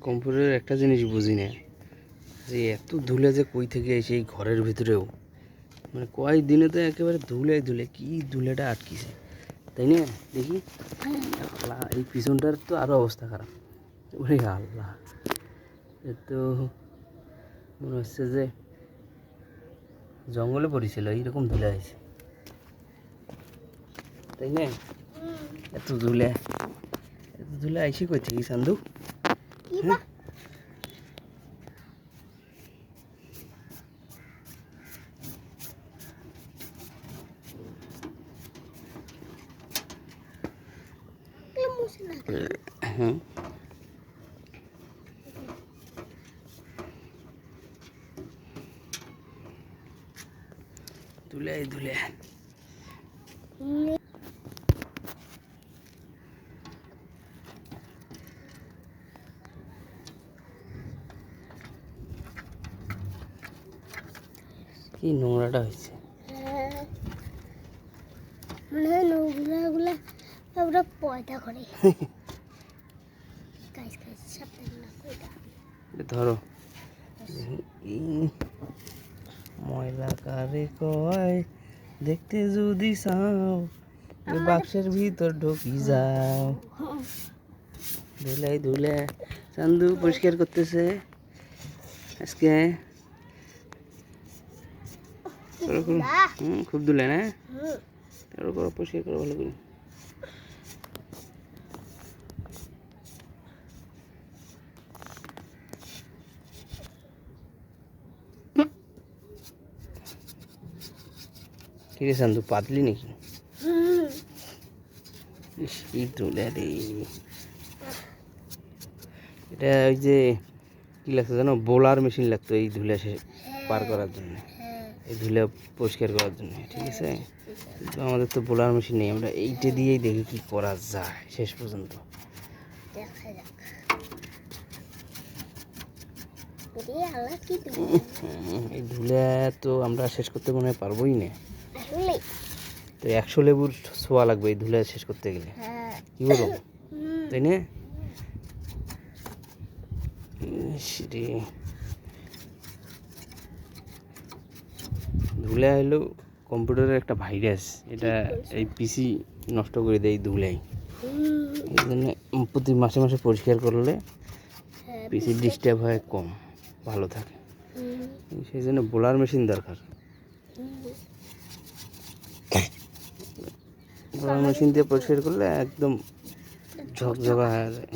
কম্পিউটারের একটা জিনিস বুঝি না, যে এত ধুলে যে কই থেকে এসে এই ঘরের ভিতরেও, মানে কয়েক দিনে তো একেবারে ধুলে ধুলে কি ধুলেটা আটকিছে, তাই না? দেখি আল্লাহ, এই পিছনটার তো আরও অবস্থা খারাপ। ওরে আল্লাহ, এ তো মনে হচ্ছে যে জঙ্গলে পড়েছিল, এইরকম ধুলে আছে, তাই না? এত ধুলে আইসি কই থেকে চান্দু? হ্যাঁ, হ্যাঁ, ধুলে ধুলে কি নোংরাটা হয়েছে। মনে হয় নোংরাগুলা ওরা পয়দা করে। ধরো, ময়লা কারে কয়, দেখতে যদি চাও ওই বাক্সের ভিতর ঢুকি যাও। ধুলাই ধুলে চান্দু পরিষ্কার করতেছে আজকে। খুব ধুলে না, করো পরিষ্কার করো ভালো করে। ঠিক আছে চান্দু, পাতলি নাকি? এই ধুলে রে, এটা ওই যে কি লাগতো জানো, বোলার মেশিন লাগতো এই ধুলে পার করার জন্য, এই ধুলে পরিষ্কার করার জন্য, ঠিক আছে? কিন্তু আমাদের তো বোলার মেশিন নেই, আমরা এইটা দিয়েই দেখি কি করা যায় শেষ পর্যন্ত। এই ধুলে তো আমরা শেষ করতে মনে হয় পারবোই না, তো 100 লেবুর ছোঁয়া লাগবে এই ধুলে শেষ করতে গেলে, কি বলো? তাই না? ধুলে হলো কম্পিউটারের একটা ভাইরাস, এটা এই পিসি নষ্ট করে দেয় ধুলাই। এই জন্য প্রতি মাসে মাসে পরিষ্কার করলে পিসি ডিস্টার্ব হয় কম, ভালো থাকে। সেই জন্য বোলার মেশিন দরকার। বোলার মেশিন দিয়ে পরিষ্কার করলে একদম ঝকঝকা হয়ে যায়।